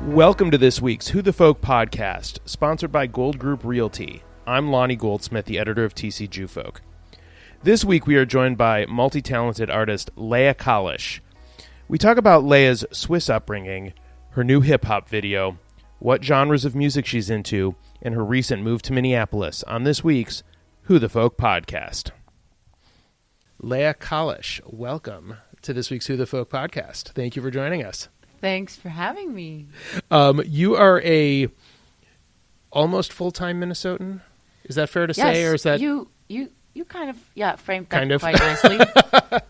Welcome to this week's Who the Folk podcast, sponsored by Gold Group Realty. I'm Lonnie Goldsmith, the editor of TC Jewfolk. This week we are joined by multi-talented artist Lea Kalisch. We talk about Lea's Swiss upbringing, her new hip-hop video, what genres of music she's into, and her recent move to Minneapolis on this week's Who the Folk podcast. Lea Kalisch, welcome to this week's Who the Folk podcast. Thank you for joining us. Thanks for having me. You are a almost full-time Minnesotan. Is that fair to say, or is that you kind of framed that quite nicely.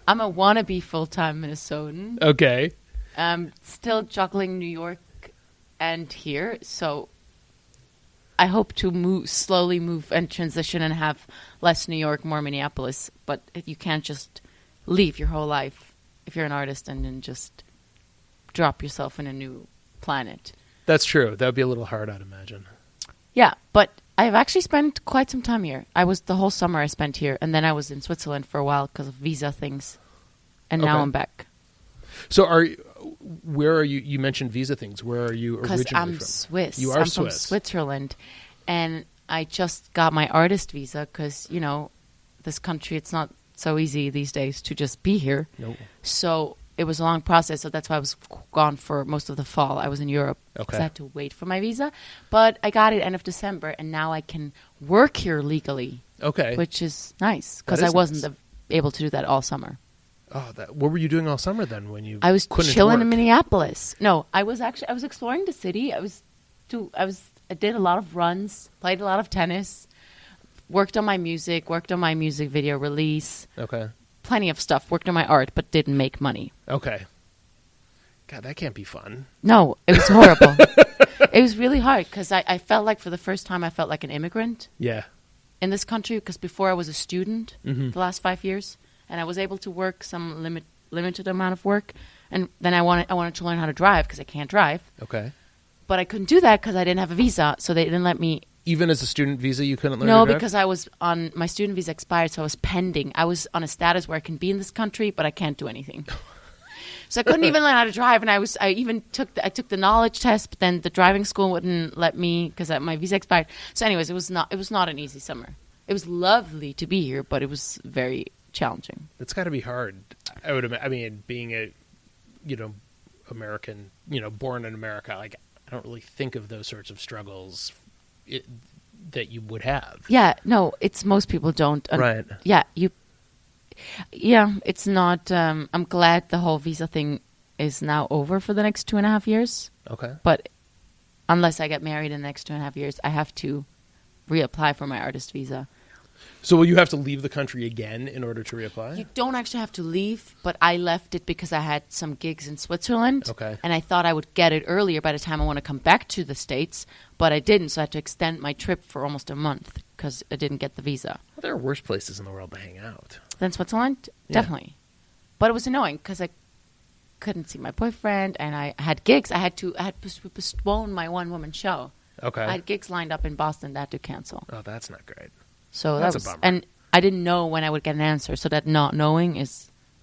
I'm a wannabe full-time Minnesotan. Okay. Still juggling New York and here, so I hope to slowly move and transition and have less New York, more Minneapolis. But you can't just leave your whole life if you're an artist and then just drop yourself in a new planet. That's true. That would be a little hard, I'd imagine. Yeah, but I've actually spent quite some time here. The whole summer I spent here, and then I was in Switzerland for a while because of visa things, and now I'm back. So where are you? You mentioned visa things. Where are you originally from? Because I'm Swiss. You are I'm Swiss. from Switzerland, and I just got my artist visa because, this country, it's not so easy these days to just be here. Nope. So it was a long process, so that's why I was gone for most of the fall. I was in Europe because I had to wait for my visa. But I got it end of December, and now I can work here legally. Okay. Which is nice because I wasn't able to do that all summer. Oh, what were you doing all summer then when you I was couldn't chilling work? in Minneapolis. No, I was exploring the city. I did a lot of runs, played a lot of tennis, worked on my music video release. Okay. Plenty of stuff, worked on my art, but didn't make money. Okay. God, that can't be fun. No, it was horrible. It was really hard because I felt like for the first time I felt like an immigrant in this country because before I was a student the last 5 years, and I was able to work some limited amount of work, and then I wanted to learn how to drive because I can't drive. Okay. But I couldn't do that because I didn't have a visa, so they didn't let me. Even as a student visa, you couldn't learn to No, drive? because I was on my student visa expired, so I was pending. I was on a status where I can be in this country, but I can't do anything. So I couldn't even learn how to drive, and I took the knowledge test, but then the driving school wouldn't let me because my visa expired. So, anyways, it was not an easy summer. It was lovely to be here, but it was very challenging. It's got to be hard. I would imagine. I mean, being a, American, born in America, like I don't really think of those sorts of struggles that you would have. Yeah, no, most people don't. Right. Yeah, it's not. I'm glad the whole visa thing is now over for the next 2.5 years. Okay. But unless I get married in the next 2.5 years, I have to reapply for my artist visa. So will you have to leave the country again in order to reapply? You don't actually have to leave, but I left it because I had some gigs in Switzerland. Okay. And I thought I would get it earlier by the time I want to come back to the States, but I didn't, so I had to extend my trip for almost a month because I didn't get the visa. Well, there are worse places in the world to hang out. Then Switzerland? Yeah. Definitely. But it was annoying because I couldn't see my boyfriend, and I had gigs. I had to postpone my one-woman show. Okay. I had gigs lined up in Boston that I had to cancel. Oh, that's not great. So That's a bummer. And I didn't know when I would get an answer, so that not knowing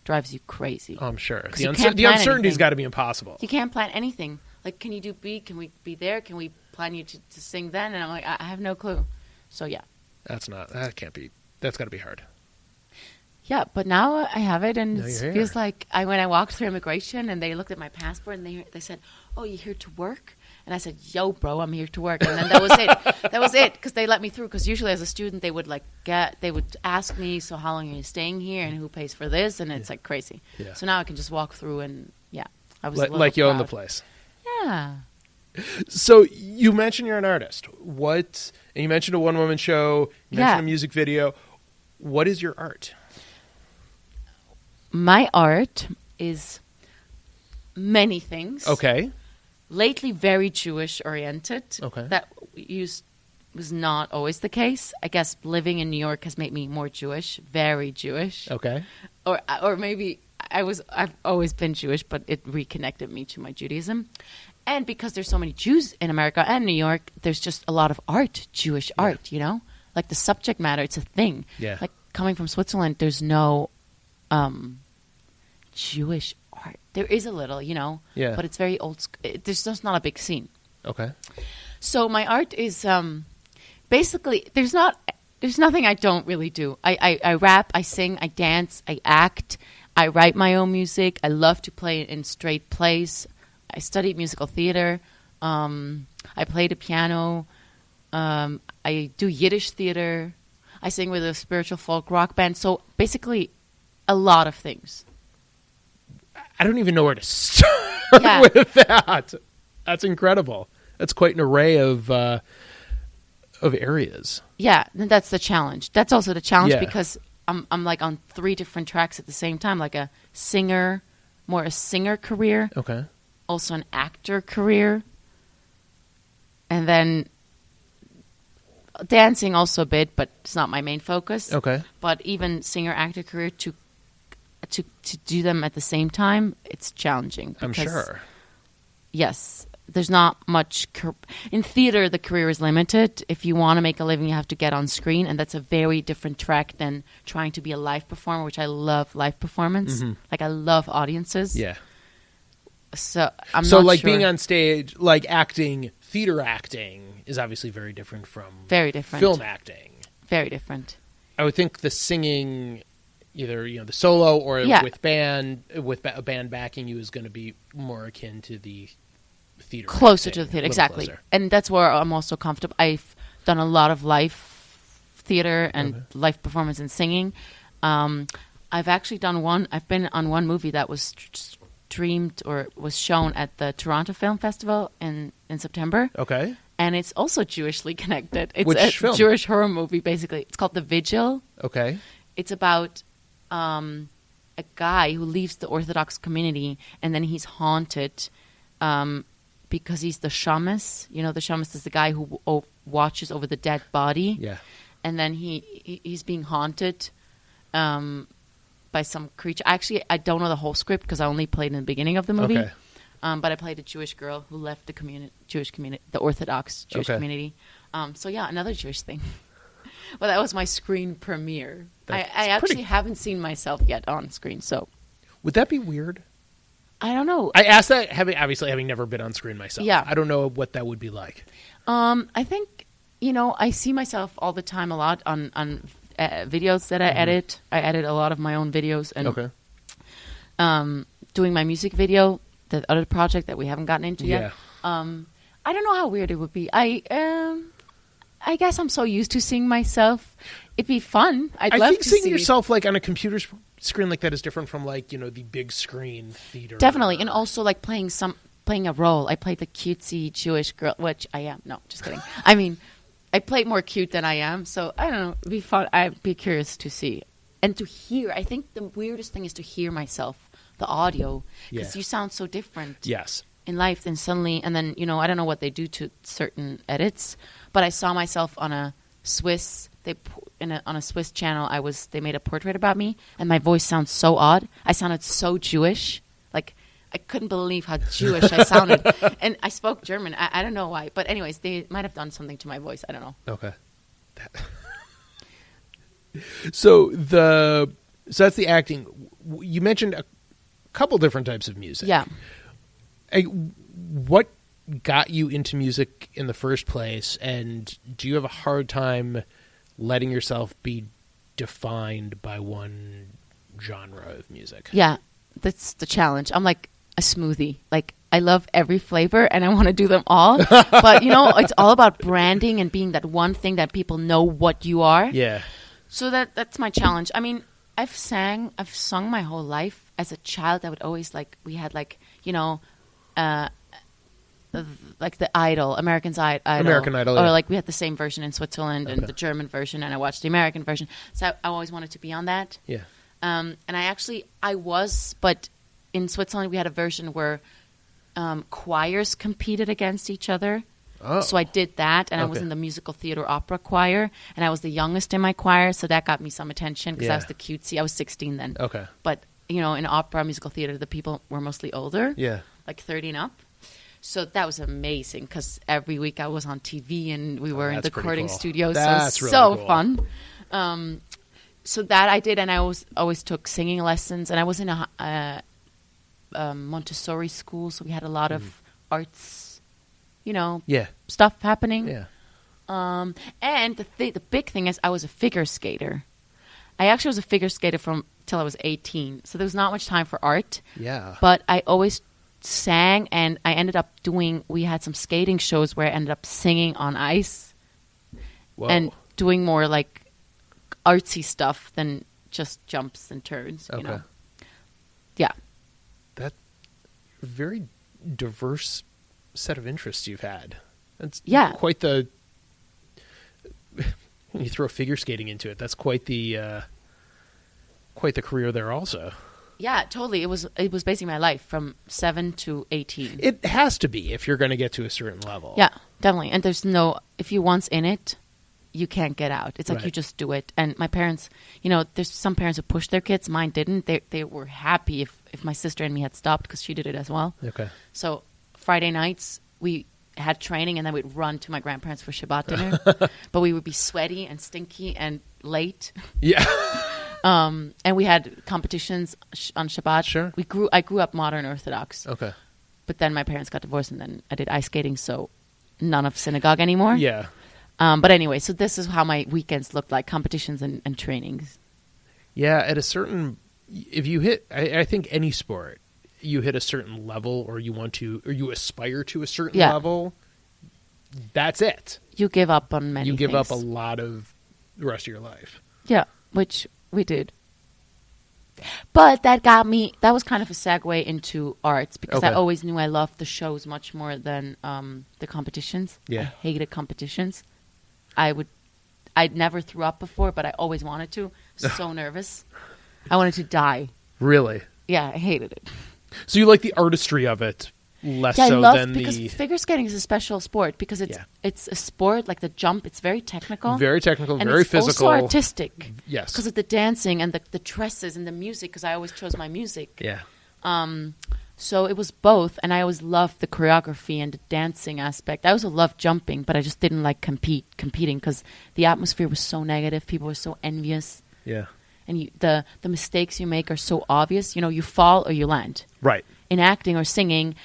drives you crazy. Oh, I'm sure. The you can't the plan uncertainty's anything. got to be impossible. You can't plan anything. Like, can you do B? Can we be there? Can we plan you to sing then? And I'm like, I have no clue. So, yeah. That's got to be hard. Yeah, but now I have it, and Now it you're here. feels like when I walked through immigration, and they looked at my passport, and they said, "Oh, you're here to work?" And I said, "Yo, bro, I'm here to work." And then that was it. That was it, because they let me through. Because usually, as a student, they would ask me, "So how long are you staying here, and who pays for this?" And it's like crazy. Yeah. So now I can just walk through, and I was Like you own the proud. place. Yeah. So you mentioned you're an artist. And you mentioned a one-woman show. You mentioned a music video. What is your art? My art is many things. Okay. Lately, very Jewish-oriented. Okay. That was not always the case. I guess living in New York has made me more Jewish, very Jewish. Okay. Or maybe I've always been Jewish, but it reconnected me to my Judaism. And because there's so many Jews in America and New York, there's just a lot of art, Jewish art, Like the subject matter, it's a thing. Yeah. Like coming from Switzerland, there's no Jewish art. There is a little, Yeah. but it's very old. There's just not a big scene. Okay. So my art is basically there's nothing I don't really do. I rap, I sing, I dance, I act, I write my own music. I love to play in straight plays. I studied musical theater. I play the piano. I do Yiddish theater. I sing with a spiritual folk rock band. So basically, a lot of things. I don't even know where to start with that. That's incredible. That's quite an array of areas. Yeah, and that's the challenge. That's also the challenge because I'm like on 3 different tracks at the same time, like a singer career. Okay. Also an actor career. And then dancing also a bit, but it's not my main focus. Okay. But even singer-actor career, to do them at the same time, it's challenging. I'm sure. Yes. There's not much... in theater, the career is limited. If you want to make a living, you have to get on screen, and that's a very different track than trying to be a live performer, which I love live performance. Mm-hmm. Like, I love audiences. Yeah. So, I'm not like, sure. being on stage, like, acting, theater acting, is obviously very different from... Very different. Film acting. Very different. I would think the singing... either the solo or with a band backing you is going to be more akin to the theater. Closer to the theater, exactly. Closer. And that's where I'm also comfortable. I've done a lot of live theater and live performance and singing. I've actually done one. I've been on one movie that was streamed or was shown at the Toronto Film Festival in September. Okay. And it's also Jewishly connected. It's Which a film? Jewish horror movie, basically. It's called The Vigil. Okay. It's about a guy who leaves the Orthodox community, and then he's haunted because he's the shamus. The shamus is the guy who watches over the dead body. Yeah. And then he's being haunted by some creature. Actually, I don't know the whole script because I only played in the beginning of the movie. Okay. But I played a Jewish girl who left the Jewish community, the Orthodox Jewish community. So yeah, another Jewish thing. Well, that was my screen premiere. I actually haven't seen myself yet on screen, so. Would that be weird? I don't know. I asked that having never been on screen myself. Yeah. I don't know what that would be like. I think, I see myself all the time a lot on videos that I edit. I edit a lot of my own videos. And doing my music video, the other project that we haven't gotten into yet. I don't know how weird it would be. I guess I'm so used to seeing myself. It'd be fun. I think seeing yourself like on a computer screen like that is different from like the big screen theater. Definitely, and also like playing a role. I played the cutesy Jewish girl, which I am. No, just kidding. I mean, I played more cute than I am, so I don't know. It'd be fun. I'd be curious to see and to hear. I think the weirdest thing is to hear myself, the audio, because you sound so different. Yes. In life, then suddenly, and then I don't know what they do to certain edits, but I saw myself on a Swiss. On a Swiss channel, they made a portrait about me, and my voice sounds so odd. I sounded so Jewish, like I couldn't believe how Jewish I sounded, and I spoke German. I don't know why, but anyways, they might have done something to my voice. I don't know. Okay. So that's the acting. You mentioned a couple different types of music. Yeah. What got you into music in the first place, and do you have a hard time letting yourself be defined by one genre of music? Yeah, that's the challenge. I'm like a smoothie. Like, I love every flavor, and I want to do them all. But, it's all about branding and being that one thing that people know what you are. Yeah. So that's my challenge. I mean, I've sung my whole life. As a child, I would always we had like the Idol, American Idol, or like we had the same version in Switzerland and the German version, and I watched the American version. So I always wanted to be on that. Yeah. And I was, but in Switzerland we had a version where choirs competed against each other. Oh. So I did that, and I was in the musical theater opera choir, and I was the youngest in my choir, so that got me some attention because I was the cutesy. I was 16 then. Okay. But in opera, musical theater, the people were mostly older. Yeah. Like 30 and up. So that was amazing because every week I was on TV and we were in the recording studio. So it was so fun. So that I did, and I always took singing lessons, and I was in a Montessori school, so we had a lot of arts, stuff happening. Yeah. And the big thing is I was a figure skater. I actually was a figure skater till I was 18, so there was not much time for art. Yeah. But I always sang, and I ended up we had some skating shows where I ended up singing on ice. Whoa. And doing more like artsy stuff than just jumps and turns. Okay. Yeah. That very diverse set of interests you've had. That's quite the. When you throw figure skating into it, that's quite the career there also. Yeah, totally. It was basically my life from 7 to 18. It has to be if you're going to get to a certain level. Yeah, definitely. And if you're once in it, you can't get out. It's like you just do it. And my parents, there's some parents who push their kids. Mine didn't. They were happy if my sister and me had stopped because she did it as well. Okay. So Friday nights, we had training, and then we'd run to my grandparents for Shabbat dinner. But we would be sweaty and stinky and late. Yeah. And we had competitions on Shabbat. Sure. I grew up modern Orthodox. Okay. But then my parents got divorced, and then I did ice skating, so none of synagogue anymore. Yeah. But anyway, so this is how my weekends looked like, competitions and trainings. Yeah, at a certain, if you hit, I think any sport, you hit a certain level or you aspire to a certain level, that's it. You give up on many things. You give up a lot of the rest of your life. Yeah, which we did. But that was kind of a segue into arts because I always knew I loved the shows much more than the competitions. Yeah. I hated competitions. I'd never threw up before, but I always wanted to. So nervous. I wanted to die. Really? Yeah, I hated it. So you like the artistry of it less so than because figure skating is a special sport because it's a sport like the jump. It's very technical. Very technical, and very it's physical. also artistic. Yes. Because of the dancing and the dresses and the music because I always chose my music. Yeah. So it was both, and I always loved the choreography and the dancing aspect. I also loved jumping, but I just didn't like competing because the atmosphere was so negative. People were so envious. Yeah. And the mistakes you make are so obvious. You fall or you land. Right. In acting or singing,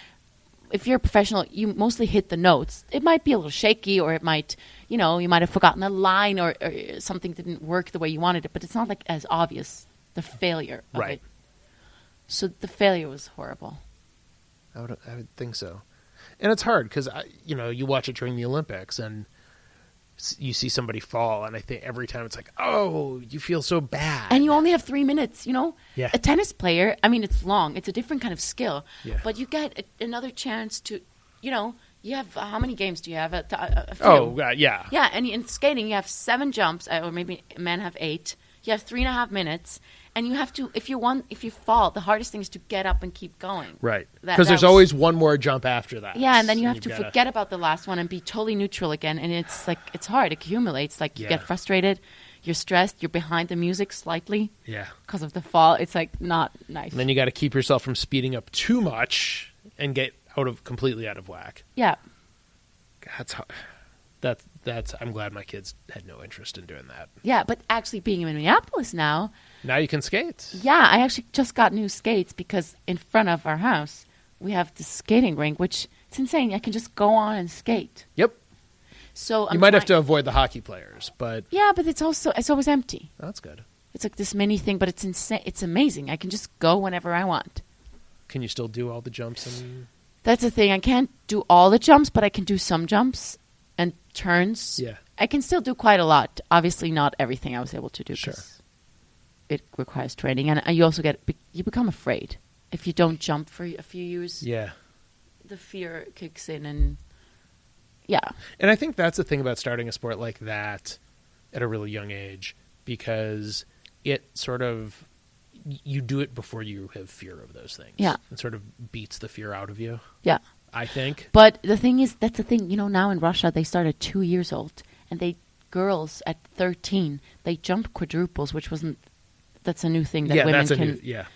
if you're a professional, you mostly hit the notes. It might be a little shaky, or it might, you might have forgotten a line or something didn't work the way you wanted it, but it's not like as obvious, the failure of it. So the failure was horrible. I would think so. And it's hard because, you watch it during the Olympics and you see somebody fall, and I think every time it's like, oh, you feel so bad. And you only have 3 minutes, Yeah. A tennis player, it's long. It's a different kind of skill. Yeah. But you get another chance to, you have, how many games do you have? A few. Oh, yeah. Yeah, and in skating, you have 7 jumps, or maybe men have 8. You have 3.5 minutes, and you have to, if you fall, the hardest thing is to get up and keep going. Right. Because there's always one more jump after that. Yeah, and then you have to forget about the last one and be totally neutral again, and it's like, it's hard. It accumulates. Like, you get frustrated, you're stressed, you're behind the music slightly. Yeah. Because of the fall. It's like not nice. And then you got to keep yourself from speeding up too much and get completely out of whack. Yeah. That's hard. I'm glad my kids had no interest in doing that. Yeah, but actually being in Minneapolis now you can skate. Yeah, I actually just got new skates because in front of our house we have the skating rink, which it's insane. I can just go on and skate. Yep. So you might have to avoid the hockey players, but yeah, but it's always empty. That's good. It's like this mini thing, but it's insane. It's amazing. I can just go whenever I want. Can you still do all the jumps? That's the thing. I can't do all the jumps, but I can do some jumps and turns. Yeah. I can still do quite a lot. Obviously not everything I was able to do. Sure. It requires training. And you also you become afraid. If you don't jump for a few years, yeah, the fear kicks in and yeah. And I think that's the thing about starting a sport like that at a really young age, because it sort of, you do it before you have fear of those things. Yeah. It sort of beats the fear out of you. Yeah. I think. But the thing is, that's the thing, now in Russia, they start at 2 years old, and girls at 13, they jump quadruples, that's a new thing that women can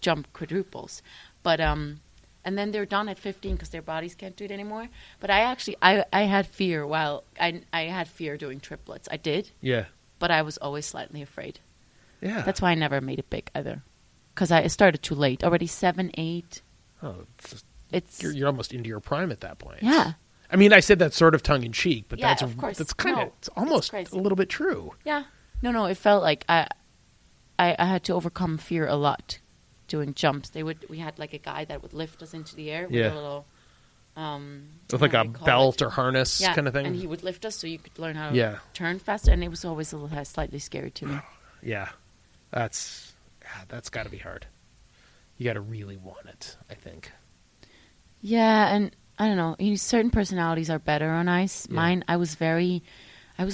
jump quadruples. But, and then they're done at 15 because their bodies can't do it anymore. But I had fear I had fear doing triplets. I did. Yeah. But I was always slightly afraid. Yeah. That's why I never made it big either. Because I started too late. Already 7, 8. Oh, It's you're almost into your prime at that point. Yeah. I mean, I said that sort of tongue in cheek, but Yeah, that's of course. that's kind of No, it's almost crazy. a little bit true. Yeah. No. It felt like I had to overcome fear a lot doing jumps. We had like a guy that would lift us into the air with a little with like a belt or harness kind of thing. And he would lift us so you could learn how to Yeah. turn faster. And it was always slightly scary to me. Yeah, that's got to be hard. You got to really want it, I think. Yeah, and I don't know. Certain personalities are better on ice. Yeah. Mine, I was a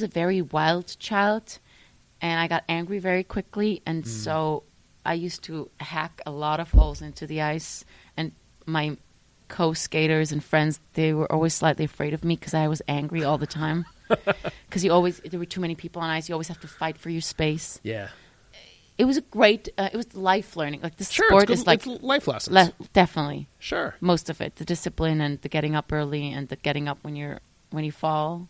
very wild child, and I got angry very quickly, and so I used to hack a lot of holes into the ice. And my co-skaters and friends, they were always slightly afraid of me because I was angry all the time. Because there were too many people on ice. You always have to fight for your space. Yeah. It was a great. It was life learning. Like the Sure, sport it's is like it's life lessons. definitely. Sure. Most of it, the discipline and the getting up early and the getting up when you fall.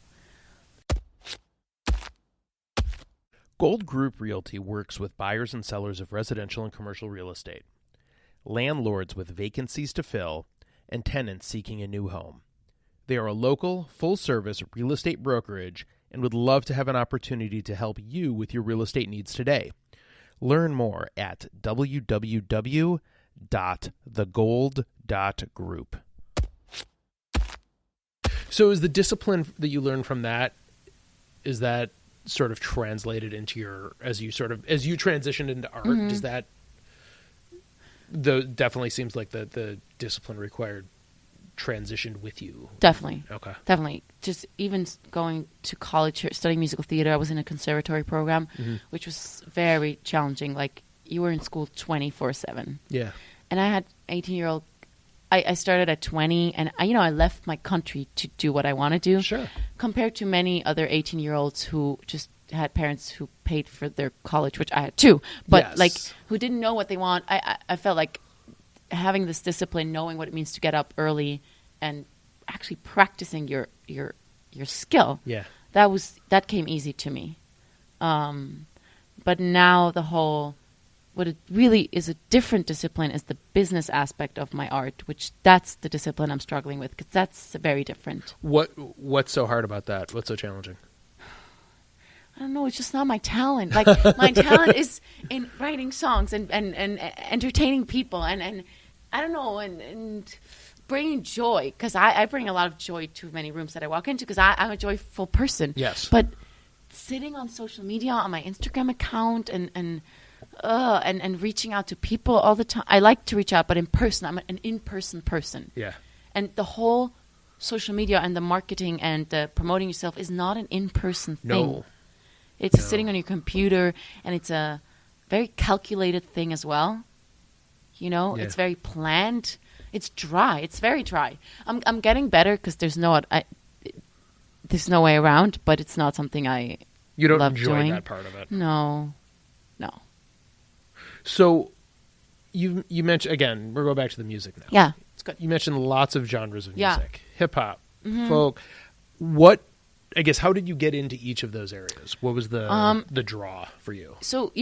Gold Group Realty works with buyers and sellers of residential and commercial real estate, landlords with vacancies to fill, and tenants seeking a new home. They are a local, full-service real estate brokerage and would love to have an opportunity to help you with your real estate needs today. Learn more at www.thegold.group. So is the discipline that you learn from that, is that sort of translated into as you transitioned into art, does that definitely seems like the discipline required transitioned with you? Definitely. Okay. Definitely. Just even going to college, studying musical theater, I was in a conservatory program, which was very challenging. Like, you were in school 24/7. Yeah. And I had 18-year-old. I started at 20, and I left my country to do what I want to do. Sure. Compared to many other 18-year-olds who just had parents who paid for their college, which I had too, but Yes. like who didn't know what they want. I felt like having this discipline, knowing what it means to get up early, and actually practicing your skill. Yeah. That came easy to me. But now what it really is a different discipline is the business aspect of my art, which that's the discipline I'm struggling with because that's very different. What's so hard about that? What's so challenging? I don't know. It's just not my talent. Like, my talent is in writing songs and entertaining people and I don't know, and bringing joy, because I bring a lot of joy to many rooms that I walk into because I'm a joyful person. Yes. But sitting on social media, on my Instagram account and reaching out to people all the time. I like to reach out, but in person. I'm an in-person person. Yeah. And the whole social media and the marketing and the promoting yourself is not an in-person thing. No. It's sitting on your computer, and it's a very calculated thing as well. Yeah. It's very planned. It's dry. It's very dry. I'm getting better because there's no way around, but it's not something I You don't love enjoy doing. that part of it. No. So you mentioned, again, we're going back to the music now. Yeah, it's good. You mentioned lots of genres of Yeah. music. Hip hop, Mm-hmm. folk. I guess, how did you get into each of those areas? What was the draw for you? So,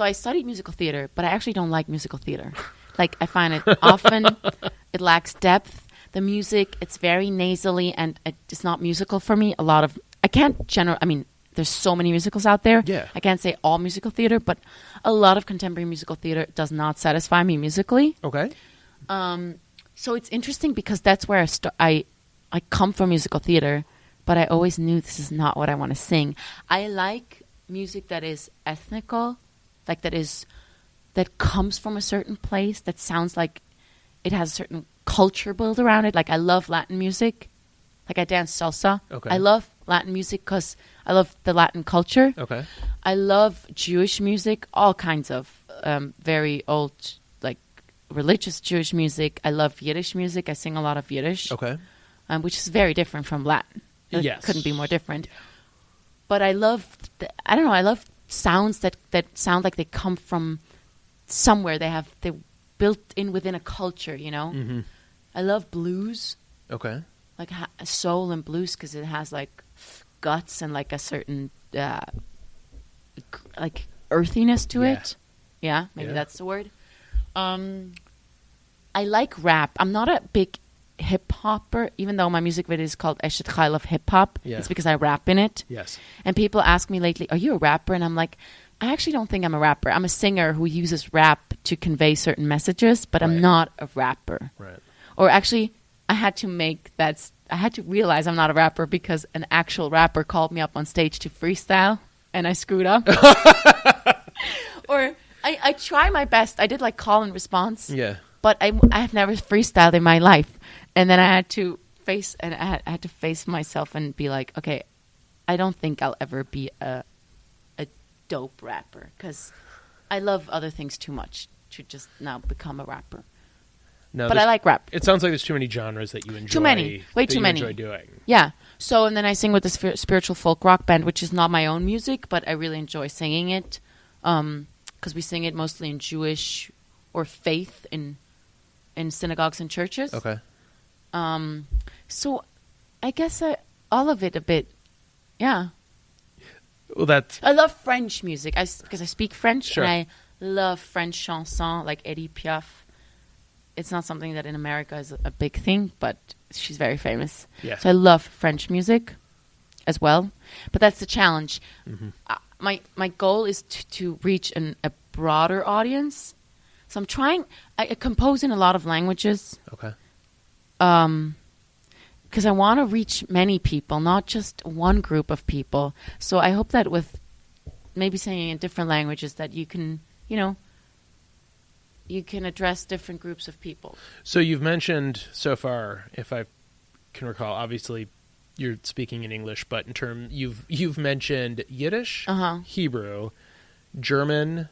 I studied musical theater, but I actually don't like musical theater. Like, I find it often, it lacks depth. The music, it's very nasally, and it's not musical for me. There's so many musicals out there. Yeah. I can't say all musical theater, but a lot of contemporary musical theater does not satisfy me musically. Okay. So it's interesting because that's where I come from musical theater, but I always knew this is not what I want to sing. I like music that is ethnical, like that comes from a certain place, that sounds like it has a certain culture built around it. Like, I love Latin music. Like, I dance salsa. Okay. I love Latin music because I love the Latin culture. Okay. I love Jewish music, all kinds of very old, like, religious Jewish music. I love Yiddish music. I sing a lot of Yiddish. Okay. Which is very different from Latin. It Yes. couldn't be more different. But I love, I love sounds that sound like they come from somewhere. They're built in within a culture, Mm-hmm. I love blues, Okay. like soul and blues, because it has like guts and like a certain like earthiness to Yeah. it. Yeah, maybe Yeah. that's the word. I like rap. I'm not a big hip hopper, even though my music video is called Eshet Chai of Hip Hop. Yeah. It's because I rap in it. Yes. And people ask me lately, "Are you a rapper?" And I'm like, I actually don't think I'm a rapper. I'm a singer who uses rap to convey certain messages, but I'm Right. not a rapper. Right. Or actually, I had to realize I'm not a rapper because an actual rapper called me up on stage to freestyle, and I screwed up. Or I try my best. I did like call and response. Yeah. But I have never freestyled in my life, and then I had to face myself and be like, okay, I don't think I'll ever be a dope rapper because I love other things too much to just now become a rapper. No, But I like rap. It sounds like there's too many genres that you enjoy. Too many. Way that too you many. enjoy doing. Yeah. So and then I sing with the spiritual folk rock band, which is not my own music, but I really enjoy singing it because we sing it mostly in Jewish or faith in synagogues and churches. Okay. So I guess all of it a bit. Yeah. Well, that's I love French music because I speak French. Sure. And I love French chansons like Edith Piaf. It's not something that in America is a big thing, but she's very famous. Yeah. So I love French music as well. But that's the challenge. Mm-hmm. My goal is to reach a broader audience. So I'm trying. I compose in a lot of languages. okay. Because I want to reach many people, not just one group of people. So I hope that with maybe singing in different languages that you can, you can address different groups of people. So you've mentioned so far, if I can recall, obviously you're speaking in English, but in term you've mentioned Yiddish, Hebrew, German,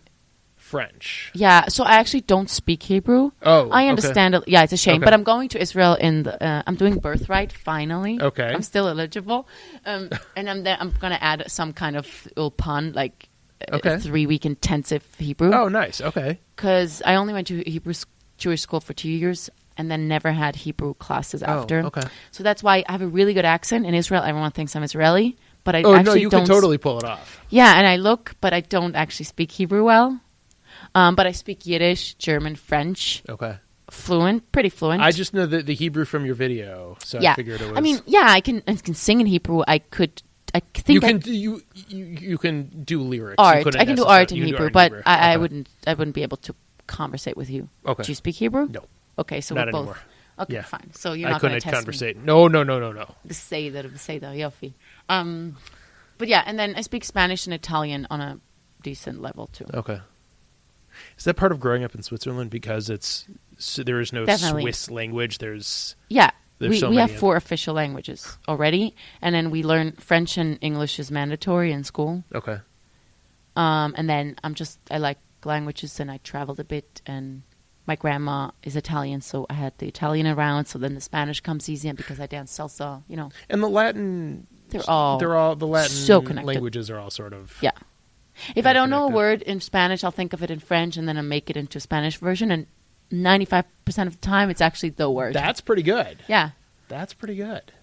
French. Yeah, so I actually don't speak Hebrew. Oh, I understand it. Yeah, it's a shame. Okay. But I'm going to Israel I'm doing Birthright, finally. Okay. I'm still eligible. And I'm going to add some kind of ulpan, like a 3-week intensive Hebrew. Oh, nice. Okay. Because I only went to Jewish school for 2 years and then never had Hebrew classes after. Oh, okay. So that's why I have a really good accent. In Israel, everyone thinks I'm Israeli. But I no, actually you don't. can totally pull it off. Yeah, and I look, but I don't actually speak Hebrew well. But I speak Yiddish, German, French. Okay. Pretty fluent. I just know the Hebrew from your video, so I figured it was. I mean, yeah, I can sing in Hebrew. I think you can do lyrics. art. I can do art in Hebrew, but I Okay. wouldn't be able to conversate with you. Okay. Do you speak Hebrew? No. Okay, so Not we're both. anymore. Okay, Yeah. fine. So you're I not going to couldn't test me. conversate. No. Beseda, Yofi. But yeah, and then I speak Spanish and Italian on a decent level too. Okay. Is that part of growing up in Switzerland because there is no Definitely. Swiss language? There's Yeah, There's we so have many of 4 official languages already, and then we learn French and English is mandatory in school. okay. And then I like languages, and I traveled a bit, and my grandma is Italian, so I had the Italian around. So then the Spanish comes easy, and because I dance salsa, And the Latin, they're all the Latin so connected. languages are all sort of Yeah. If I don't know a connected. word in Spanish, I'll think of it in French, and then I make it into a Spanish version. And 95% of the time, it's actually the word. That's pretty good. Yeah. That's pretty good.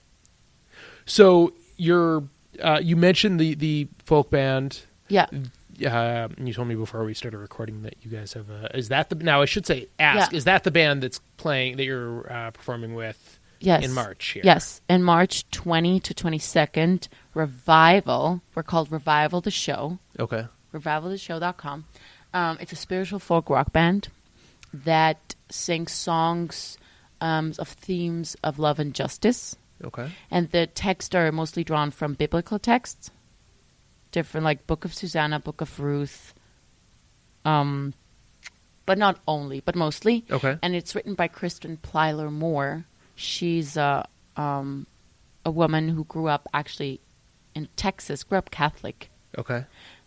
So you mentioned the folk band. Yeah. You told me before we started recording that you guys have is that the now I should say ask Yeah. is that the band that's playing that you're performing with Yes. in March here? Yes. In March 20 to 22nd, Revival. We're called Revival the Show. Okay. RevivalTheShow.com. It's a spiritual folk rock band that sings songs of themes of love and justice. Okay. And the texts are mostly drawn from biblical texts. Different, like Book of Susanna, Book of Ruth. But not only, but mostly. Okay. And it's written by Kristen Plyler Moore. She's a woman who grew up actually in Texas, grew up Catholic. Okay.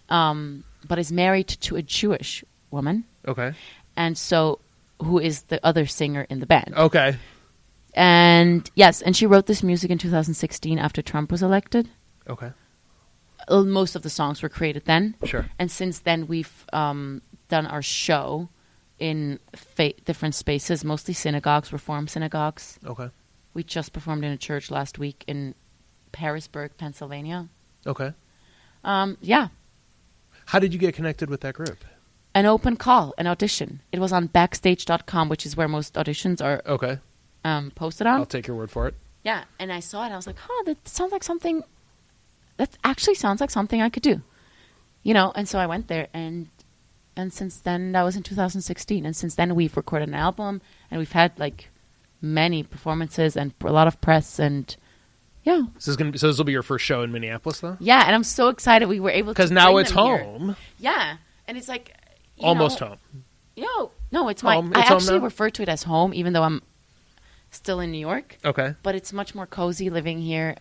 But is married to a Jewish woman. Okay. And so, who is the other singer in the band. Okay. And yes, and she wrote this music in 2016 after Trump was elected. Okay. Most of the songs were created then. Sure. And since then, we've done our show in different spaces, mostly synagogues, Reform synagogues. Okay. We just performed in a church last week in Harrisburg, Pennsylvania. Okay. Yeah. How did you get connected with that group? An open call, an audition. It was on backstage.com, which is where most auditions are Okay. Posted on. I'll take your word for it. Yeah, and I saw it. I was like, that sounds like something. That actually sounds like something I could do. And so I went there, and since then, that was in 2016, and since then we've recorded an album, and we've had like many performances and a lot of press, and yeah. So this will be your first show in Minneapolis, though? Yeah, and I'm so excited we were able to. Because now it's home. Here. Yeah, and it's like almost home. No, it's my. I actually refer to it as home, even though I'm still in New York. Okay. But it's much more cozy living here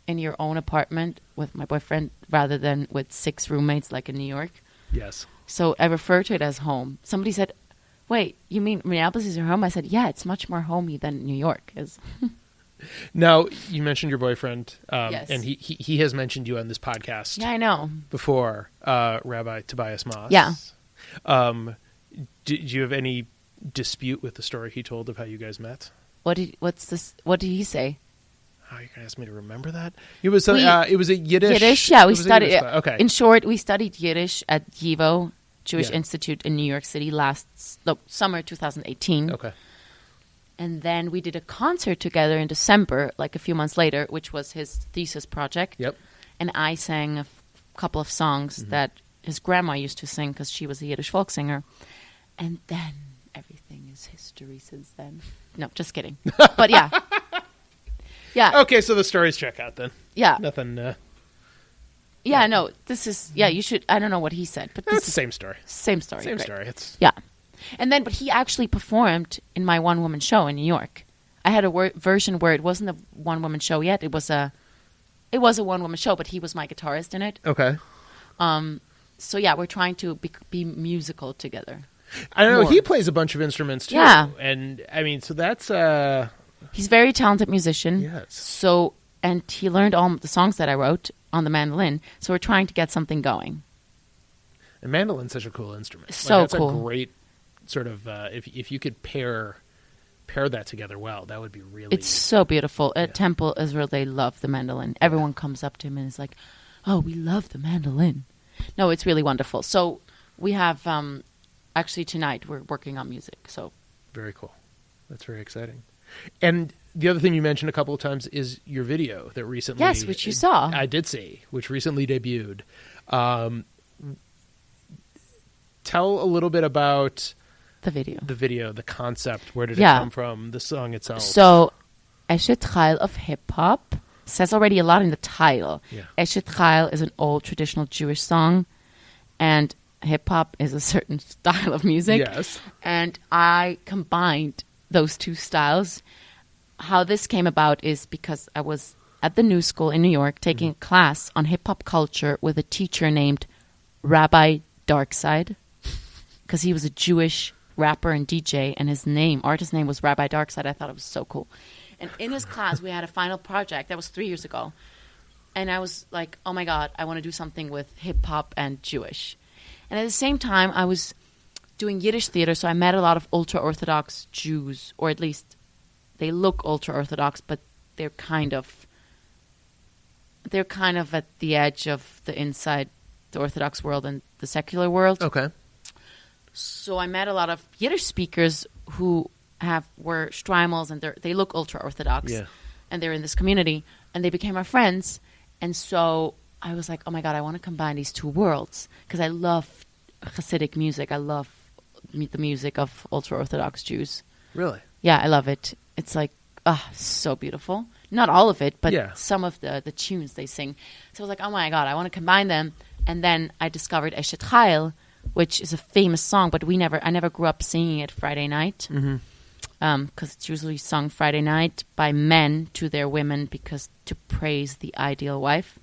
in your own apartment with my boyfriend rather than with 6 roommates like in New York. Yes. So I refer to it as home. Somebody said, wait, you mean Minneapolis is your home? I said, yeah, it's much more homey than New York is. Now, you mentioned your boyfriend, yes. And he has mentioned you on this podcast. Yeah, I know. Before, Rabbi Tobias Moss. Yeah. Did you have any dispute with the story he told of how you guys met? What did he say? Oh, you're gonna ask me to remember that? It was it was a Yiddish. Yiddish, yeah. We studied. Okay. In short, we studied Yiddish at YIVO, Jewish Institute in New York City summer 2018. Okay. And then we did a concert together in December, like a few months later, which was his thesis project. Yep. And I sang a couple of songs that his grandma used to sing because she was a Yiddish folk singer. And then everything is history since then. No, just kidding. But yeah. Yeah. Okay, so the stories check out then. Yeah. Nothing. Yeah, no, this is, you should, I don't know what he said, but this It's is the same story. Same story. Same right. story. It's Yeah. And then, but he actually performed in my one-woman show in New York. I had a version where it wasn't a one-woman show yet. It was a one-woman show, but he was my guitarist in it. okay. So yeah, we're trying to be musical together. I know more. he plays a bunch of instruments too. Yeah. And I mean, so that's He's a very talented musician. Yes. So, and he learned all the songs that I wrote on the mandolin. So we're trying to get something going. and mandolin's such a cool instrument. So that's cool. a great sort of if you could pair that together well, that would be really. It's so beautiful. At Temple Israel, they love the mandolin. Everyone comes up to him and is like, "Oh, we love the mandolin." No, it's really wonderful. So we have actually tonight we're working on music. So very cool. That's very exciting. And the other thing you mentioned a couple of times is your video that recently... Yes, which you saw. I did see, which recently debuted. Tell a little bit about... The video, the concept. Where did it come from? The song itself. So, Eshet Chayil of hip-hop says already a lot in the title. Yeah. Eshet Chayil is an old traditional Jewish song, and hip-hop is a certain style of music. Yes. And I combined those two styles. How this came about is because I was at the New School in New York taking a class on hip-hop culture with a teacher named Rabbi Darkside, because he was a Jewish rapper and DJ, and his artist name was Rabbi Darkside. I thought it was so cool. And in his class, we had a final project. That was 3 years ago. And I was like, oh my God, I want to do something with hip-hop and Jewish. And at the same time, I was doing Yiddish theater, so I met a lot of ultra-Orthodox Jews, or at least they look ultra-Orthodox, but they're kind of at the edge of the inside the Orthodox world and the secular world. Okay. So I met a lot of Yiddish speakers who were Streimels, and they look ultra-Orthodox. Yeah. And they're in this community, and they became my friends. And so I was like, oh my God, I want to combine these two worlds, because I love Hasidic music. I love the music of ultra-Orthodox Jews. Really? Yeah, I love it. It's like, so beautiful. Not all of it, but some of the tunes they sing. So I was like, oh my God, I want to combine them. And then I discovered Eshet Chayil, which is a famous song, but I never grew up singing it Friday night. Because it's usually sung Friday night by men to their women to praise the ideal wife.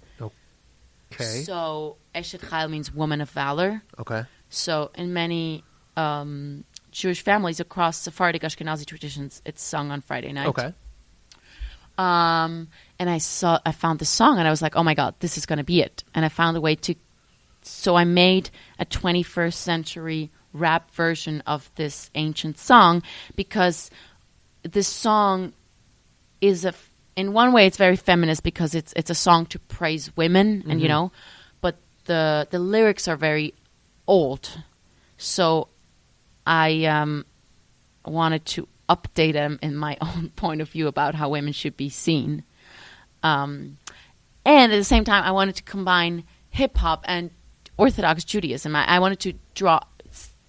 Okay. So Eshet Chayil means woman of valor. Okay. So in many Jewish families across Sephardic Ashkenazi traditions, it's sung on Friday night. Okay. And I found this song, and I was like, oh my God, this is going to be it. And I found a way so I made a 21st century rap version of this ancient song, because this song is in one way it's very feminist, because it's a song to praise women, and but the lyrics are very old, so I wanted to update them in my own point of view about how women should be seen. And at the same time, I wanted to combine hip hop and Orthodox Judaism. I wanted to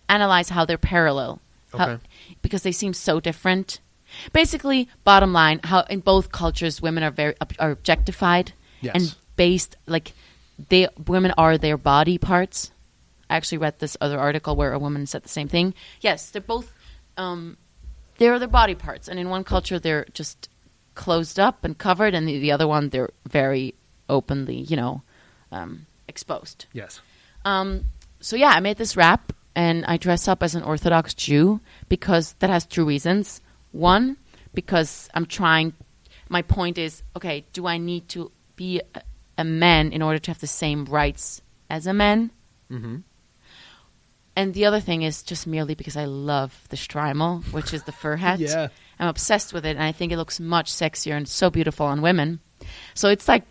analyze how they're parallel, because they seem so different. Basically, bottom line, how in both cultures women are are objectified and based like women are their body parts. I actually read this other article where a woman said the same thing. Yes, they're both they're their body parts, and in one culture they're just closed up and covered, and the other one they're very openly, exposed. Yes. So yeah, I made this rap, and I dress up as an Orthodox Jew because that has two reasons. One, because my point is, okay, do I need to be a man in order to have the same rights as a man? Mm-hmm. And the other thing is just merely because I love the shtreimel, which is the fur hat. Yeah. I'm obsessed with it, and I think it looks much sexier and so beautiful on women. So it's like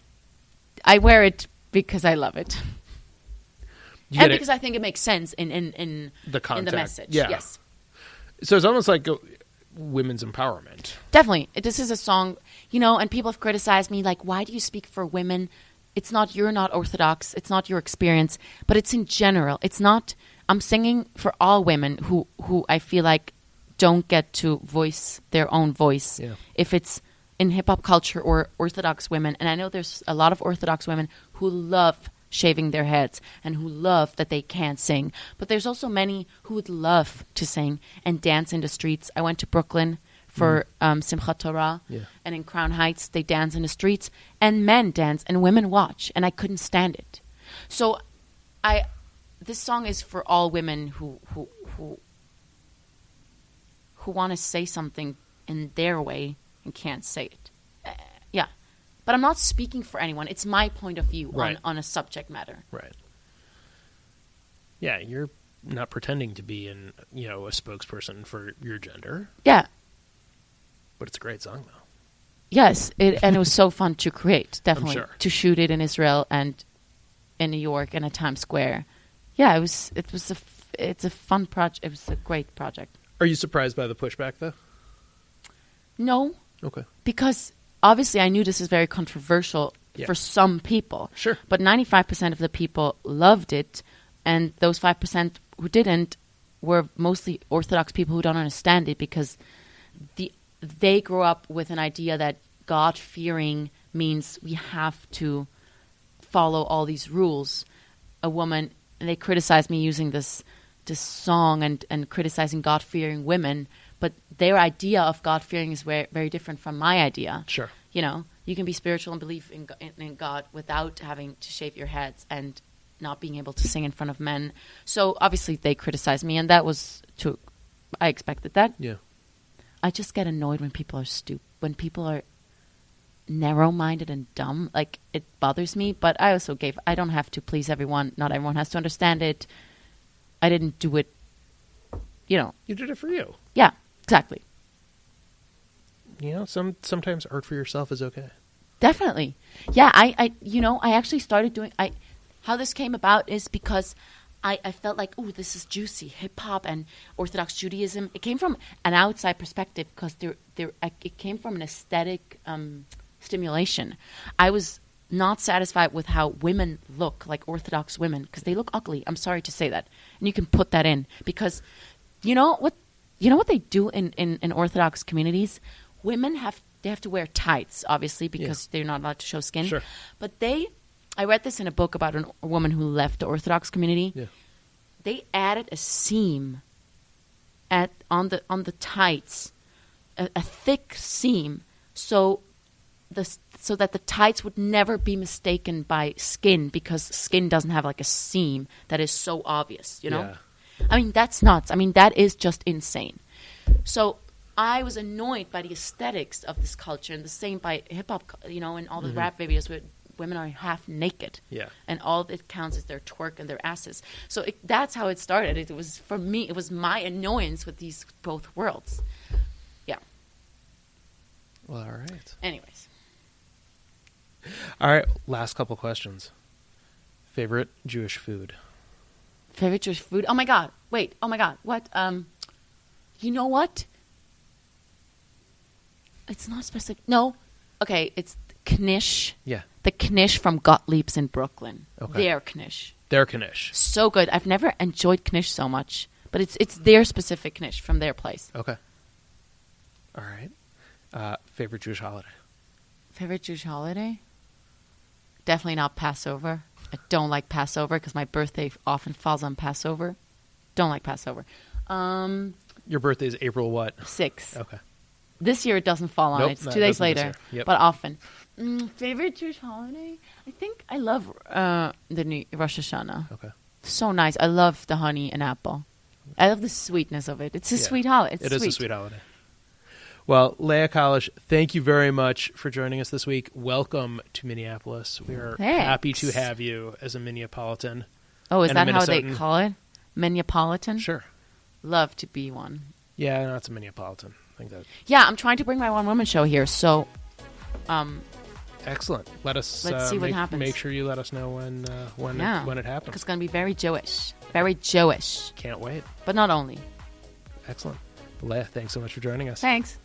I wear it because I love it. And because I think it makes sense in the context. In the message. Yeah. Yes. So it's almost like women's empowerment. Definitely. This is a song, and people have criticized me, like, why do you speak for women? You're not Orthodox. It's not your experience, but it's in general. It's not, I'm singing for all women who I feel like don't get to voice their own voice. Yeah. If it's in hip hop culture or Orthodox women. And I know there's a lot of Orthodox women who love shaving their heads and who love that they can't sing. But there's also many who would love to sing and dance in the streets. I went to Brooklyn for Simchat Torah, and in Crown Heights they dance in the streets, and men dance and women watch, and I couldn't stand it. So this song is for all women who want to say something in their way and can't say it. Yeah. But I'm not speaking for anyone. It's my point of view on a subject matter. Right. Yeah, you're not pretending to be a spokesperson for your gender. Yeah. But it's a great song, though. Yes, and it was so fun to create, definitely. I'm sure. To shoot it in Israel and in New York and at Times Square. Yeah, it's a fun project. It was a great project. Are you surprised by the pushback, though? No. Okay. Because obviously I knew this is very controversial for some people. Sure. But 95% of the people loved it, and those 5% who didn't were mostly Orthodox people who don't understand it because they grew up with an idea that God-fearing means we have to follow all these rules. A woman, and they criticized me using this song and criticizing God-fearing women, but their idea of God-fearing is very, very different from my idea. Sure. You can be spiritual and believe in God without having to shave your heads and not being able to sing in front of men. So obviously they criticized me, and that was true. I expected that. Yeah. I just get annoyed when people are when people are narrow-minded and dumb. Like, it bothers me, but I also I don't have to please everyone. Not everyone has to understand it. I didn't do it, You did it for you. Yeah, exactly. Sometimes art for yourself is okay. Definitely. Yeah, I actually started doing, how this came about is because I felt like, oh, this is juicy, hip-hop and Orthodox Judaism. It came from an outside perspective because it came from an aesthetic stimulation. I was not satisfied with how women look, like Orthodox women, because they look ugly. I'm sorry to say that. And you can put that in because you know what they do in Orthodox communities? Women have to wear tights, obviously, because they're not allowed to show skin. Sure. But I read this in a book about a woman who left the Orthodox community. Yeah. They added a seam on the tights, a thick seam, so that the tights would never be mistaken by skin, because skin doesn't have like a seam that is so obvious, Yeah. I mean, that's nuts. I mean, that is just insane. So I was annoyed by the aesthetics of this culture, and the same by hip-hop, and all the rap videos where women are half naked. Yeah. And all it counts is their twerk and their asses. So that's how it started. It was, for me, it was my annoyance with these both worlds. Yeah. Well, all right. Anyways. All right, last couple questions. Favorite Jewish food? Favorite Jewish food? Oh my God. Wait. Oh my God. What? You know what? It's not specific. No. Okay. It's knish. Yeah. The knish from Gottlieb's in Brooklyn. Okay. Their knish. Their knish. So good. I've never enjoyed knish so much, but it's their specific knish from their place. Okay. All right. Favorite Jewish holiday? Favorite Jewish holiday? Definitely not Passover. I don't like Passover because my birthday often falls on Passover. Don't like Passover. Your birthday is April what? 6th. Okay. This year it doesn't fall on. Nope, It's no, 2 it days doesn't this later. year. Yep. But often. Favorite Jewish holiday? I think I love the new Rosh Hashanah. Okay. So nice. I love the honey and apple. I love the sweetness of it. It's a sweet holiday. It is a sweet holiday. Well, Lea Kalisch, thank you very much for joining us this week. Welcome to Minneapolis. We are happy to have you as a Minneapolitan. Oh, is and that a how they Minnesotan. call it? Minneapolitan? Sure. Love to be one. Yeah, no, it's a Minneapolitan. I think that. Yeah, I'm trying to bring my one-woman show here, so Excellent. Let's see what happens. Make sure you let us know when it happens. It's going to be very Jewish. Very Jewish. Can't wait. But not only. Excellent. Lea, thanks so much for joining us. Thanks.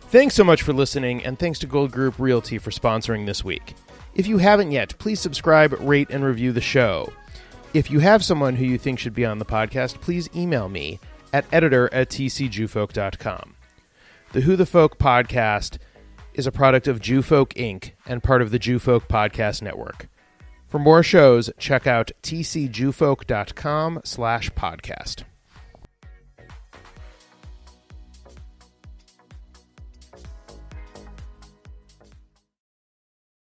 Thanks so much for listening, and thanks to Gold Group Realty for sponsoring this week. If you haven't yet, please subscribe, rate, and review the show. If you have someone who you think should be on the podcast, please email me at editor@tcjewfolk.com. The Who the Folk podcast is a product of Jewfolk Inc. and part of the Jewfolk Podcast Network. For more shows, check out tcjewfolk.com/podcast.